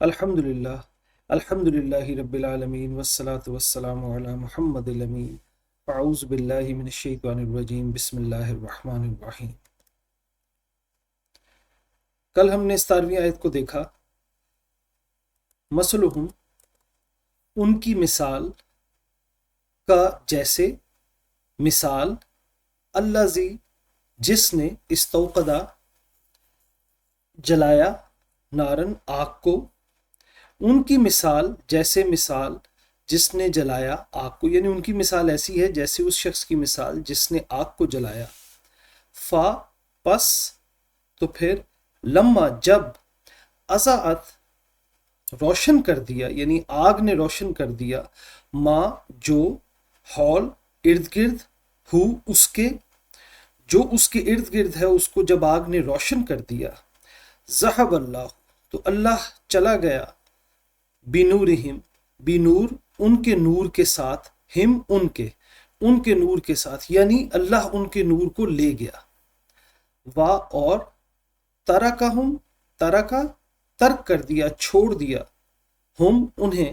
الحمدللہ الحمدللہ رب العالمین والصلاة والسلام علی محمد الامین اعوذ باللہ من الشیطان الرجیم بسم اللہ الرحمن الرحیم۔ کل ہم نے 17ویں آیت کو دیکھا، مثلہم ان کی مثال کا جیسے مثال الذی جس نے استوقدا جلایا نارن آگ کو، ان کی مثال جیسے مثال جس نے جلایا آگ کو، یعنی ان کی مثال ایسی ہے جیسے اس شخص کی مثال جس نے آگ کو جلایا۔ فا پس تو پھر لما جب اضاءت روشن کر دیا، یعنی آگ نے روشن کر دیا، ماں جو حول ارد گرد ہو اس کے، جو اس کے ارد گرد ہے اس کو جب آگ نے روشن کر دیا، ذہب اللہ تو اللہ چلا گیا، بنورہم بنور ان کے نور کے ساتھ، ہم ان کے نور کے ساتھ، یعنی اللہ ان کے نور کو لے گیا۔ وا اور ترکہم ترکا ترک کر دیا، چھوڑ دیا، ہم انہیں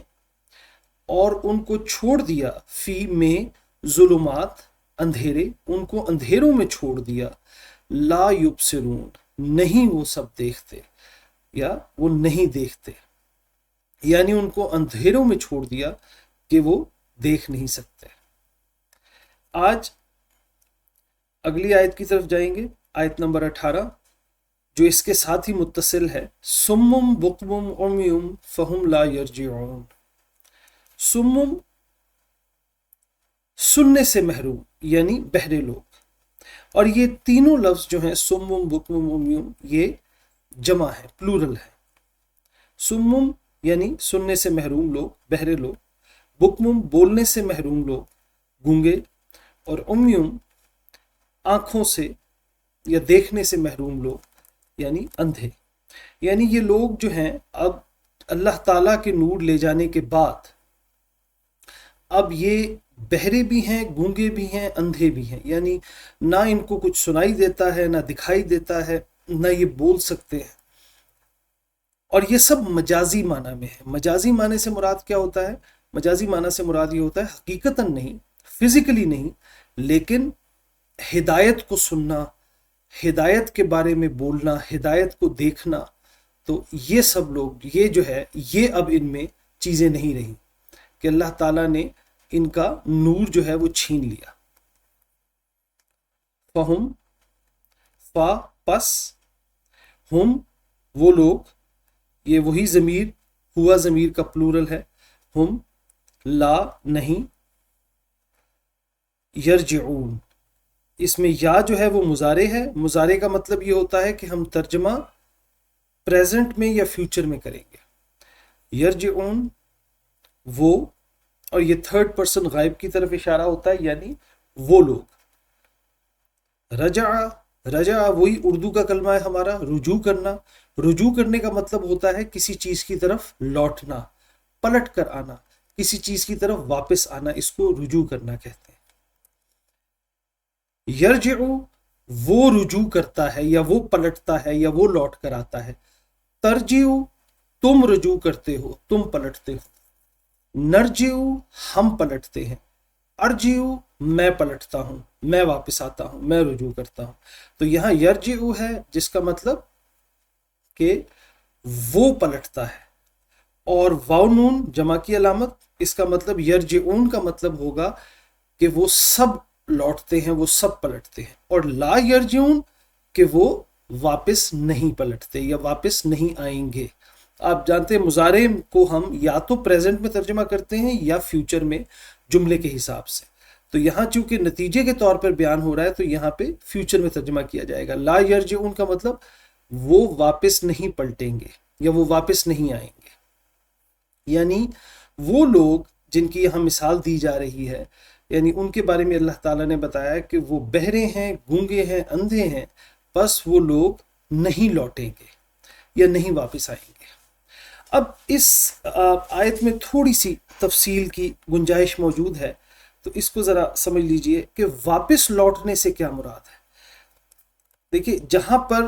اور ان کو چھوڑ دیا، فی میں ظلمات اندھیرے، ان کو اندھیروں میں چھوڑ دیا، لا یبصرون نہیں وہ سب دیکھتے یا وہ نہیں دیکھتے، یعنی ان کو اندھیروں میں چھوڑ دیا کہ وہ دیکھ نہیں سکتے۔ آج اگلی آیت کی طرف جائیں گے، آیت نمبر 18 جو اس کے ساتھ ہی متصل ہے، سمم بکمم عمیم فہم لا یرجعون۔ سمم سننے سے محروم یعنی بہرے لوگ، اور یہ تینوں لفظ جو ہیں سمم بکمم عمیم یہ جمع ہے، پلورل ہے۔ سمم یعنی سننے سے محروم لوگ، بہرے لوگ، بکمم بولنے سے محروم لوگ، گونگے، اور عمیum آنکھوں سے یا دیکھنے سے محروم لوگ یعنی اندھے۔ یعنی یہ لوگ جو ہیں اب اللہ تعالیٰ کے نور لے جانے کے بعد اب یہ بہرے بھی ہیں، گونگے بھی ہیں، اندھے بھی ہیں، یعنی نہ ان کو کچھ سنائی دیتا ہے، نہ دکھائی دیتا ہے، نہ یہ بول سکتے ہیں۔ اور یہ سب مجازی معنی میں ہے۔ مجازی معنی سے مراد کیا ہوتا ہے؟ مجازی معنی سے مراد یہ ہوتا ہے حقیقتاً نہیں، فزیکلی نہیں، لیکن ہدایت کو سننا، ہدایت کے بارے میں بولنا، ہدایت کو دیکھنا، تو یہ سب لوگ یہ جو ہے یہ اب ان میں چیزیں نہیں رہی کہ اللہ تعالیٰ نے ان کا نور جو ہے وہ چھین لیا۔ فہم فا پس ہم وہ لوگ، یہ وہی ضمیر ہوا ضمیر کا پلورل ہے، ہم لا نہیں، یرجعون اس میں یا جو ہے وہ مضارع ہے۔ مضارع کا مطلب یہ ہوتا ہے کہ ہم ترجمہ پریزنٹ میں یا فیوچر میں کریں گے۔ یرجعون وہ، اور یہ تھرڈ پرسن غائب کی طرف اشارہ ہوتا ہے، یعنی وہ لوگ۔ رجع رجع وہی اردو کا کلمہ ہے ہمارا، رجوع کرنا۔ رجوع کرنے کا مطلب ہوتا ہے کسی چیز کی طرف لوٹنا، پلٹ کر آنا، کسی چیز کی طرف واپس آنا، اس کو رجوع کرنا کہتے ہیں۔ یرجع وہ رجوع کرتا ہے یا وہ پلٹتا ہے یا وہ لوٹ کر آتا ہے۔ ترجع تم رجوع کرتے ہو، تم پلٹتے ہو۔ نرجع ہم پلٹتے ہیں۔ ارجع میں پلٹتا ہوں، میں واپس آتا ہوں، میں رجوع کرتا ہوں۔ تو یہاں یرجع ہے جس کا مطلب کہ وہ پلٹتا ہے، اور واو نون جمع کی علامت، اس کا مطلب یرجعون کا مطلب ہوگا کہ وہ سب لوٹتے ہیں، وہ سب پلٹتے ہیں، اور لا یرجعون کہ وہ واپس نہیں پلٹتے یا واپس نہیں آئیں گے۔ آپ جانتے ہیں مضارع کو ہم یا تو پریزنٹ میں ترجمہ کرتے ہیں یا فیوچر میں جملے کے حساب سے، تو یہاں چونکہ نتیجے کے طور پر بیان ہو رہا ہے تو یہاں پہ فیوچر میں ترجمہ کیا جائے گا۔ لا یرجعون کا مطلب وہ واپس نہیں پلٹیں گے یا وہ واپس نہیں آئیں گے، یعنی وہ لوگ جن کی یہاں مثال دی جا رہی ہے، یعنی ان کے بارے میں اللہ تعالیٰ نے بتایا کہ وہ بہرے ہیں، گونگے ہیں، اندھے ہیں، بس وہ لوگ نہیں لوٹیں گے یا نہیں واپس آئیں گے۔ اب اس آیت میں تھوڑی سی تفصیل کی گنجائش موجود ہے، تو اس کو ذرا سمجھ لیجئے کہ واپس لوٹنے سے کیا مراد ہے۔ دیکھیے جہاں پر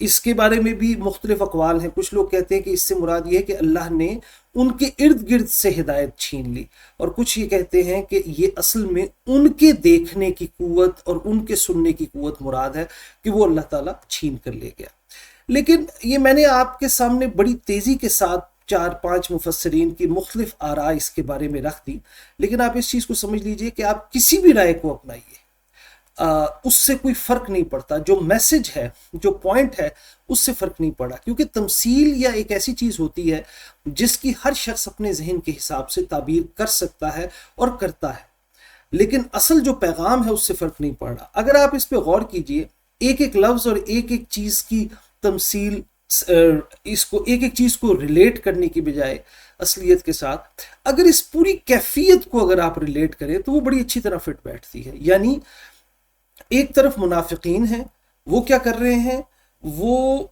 اس کے بارے میں بھی مختلف اقوال ہیں. کچھ لوگ کہتے ہیں کہ اس سے مراد یہ ہے کہ اللہ نے ان کے ارد گرد سے ہدایت چھین لی، اور کچھ یہ کہتے ہیں کہ یہ اصل میں ان کے دیکھنے کی قوت اور ان کے سننے کی قوت مراد ہے کہ وہ اللہ تعالیٰ چھین کر لے گیا. لیکن یہ میں نے آپ کے سامنے بڑی تیزی کے ساتھ 4-5 مفسرین کی مختلف آراء اس کے بارے میں رکھ دی، لیکن آپ اس چیز کو سمجھ لیجئے کہ آپ کسی بھی رائے کو اپنائیے، اس سے کوئی فرق نہیں پڑتا. جو میسج ہے، جو پوائنٹ ہے، اس سے فرق نہیں پڑا، کیونکہ تمثیل یا ایک ایسی چیز ہوتی ہے جس کی ہر شخص اپنے ذہن کے حساب سے تعبیر کر سکتا ہے اور کرتا ہے، لیکن اصل جو پیغام ہے اس سے فرق نہیں پڑ رہا. اگر آپ اس پہ غور کیجئے، ایک ایک لفظ اور ایک ایک چیز کی تمثیل، اس کو ایک ایک چیز کو ریلیٹ کرنے کی بجائے اصلیت کے ساتھ اگر اس پوری کیفیت کو اگر آپ ریلیٹ کریں تو وہ بڑی اچھی طرح فٹ بیٹھتی ہے. یعنی ایک طرف منافقین ہیں، وہ کیا کر رہے ہیں، وہ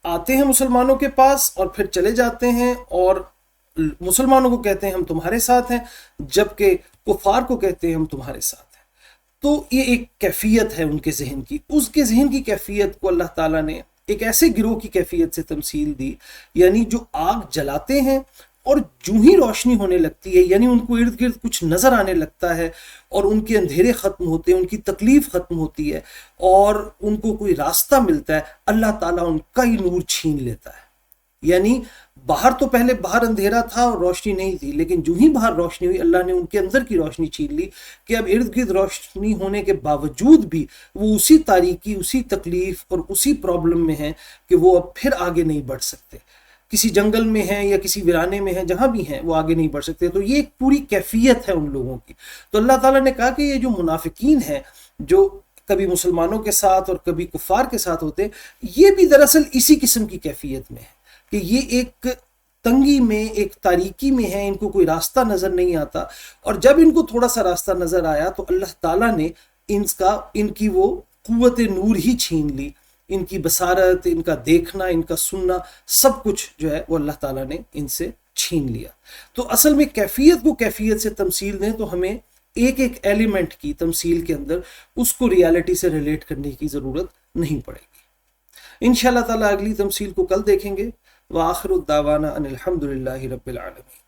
آتے ہیں مسلمانوں کے پاس اور پھر چلے جاتے ہیں اور مسلمانوں کو کہتے ہیں ہم تمہارے ساتھ ہیں، جبکہ کفار کو کہتے ہیں ہم تمہارے ساتھ ہیں. تو یہ ایک کیفیت ہے ان کے ذہن کی. اس کے ذہن کی کیفیت کو اللہ تعالیٰ نے ایک ایسے گروہ کی کیفیت سے تمثیل دی، یعنی جو آگ جلاتے ہیں اور جو ہی روشنی ہونے لگتی ہے، یعنی ان کو ارد گرد کچھ نظر آنے لگتا ہے اور ان کے اندھیرے ختم ہوتے ہیں، ان کی تکلیف ختم ہوتی ہے اور ان کو کوئی راستہ ملتا ہے، اللہ تعالیٰ ان کا ہی نور چھین لیتا ہے. یعنی باہر تو پہلے باہر اندھیرا تھا اور روشنی نہیں تھی، لیکن جو ہی باہر روشنی ہوئی اللہ نے ان کے اندر کی روشنی چھین لی کہ اب ارد گرد روشنی ہونے کے باوجود بھی وہ اسی تاریکی، اسی تکلیف اور اسی پرابلم میں ہیں کہ وہ اب پھر آگے نہیں بڑھ سکتے. کسی جنگل میں ہیں یا کسی ویرانے میں ہیں، جہاں بھی ہیں وہ آگے نہیں بڑھ سکتے. تو یہ ایک پوری کیفیت ہے ان لوگوں کی. تو اللہ تعالیٰ نے کہا کہ یہ جو منافقین ہیں، جو کبھی مسلمانوں کے ساتھ اور کبھی کفار کے ساتھ ہوتے ہیں، یہ بھی دراصل اسی قسم کی کیفیت میں ہے کہ یہ ایک تنگی میں، ایک تاریکی میں ہے، ان کو کوئی راستہ نظر نہیں آتا، اور جب ان کو تھوڑا سا راستہ نظر آیا تو اللہ تعالیٰ نے ان کی وہ قوت نور ہی چھین لی. ان کی بصارت، ان کا دیکھنا، ان کا سننا، سب کچھ جو ہے وہ اللہ تعالیٰ نے ان سے چھین لیا. تو اصل میں کیفیت کو کیفیت سے تمثیل دیں تو ہمیں ایک ایک ایلیمنٹ کی تمثیل کے اندر اس کو ریالٹی سے ریلیٹ کرنے کی ضرورت نہیں پڑے گی. انشاءاللہ تعالیٰ اگلی تمثیل کو کل دیکھیں گے. وآخر الدعوانا ان الحمدللہ رب العالمین.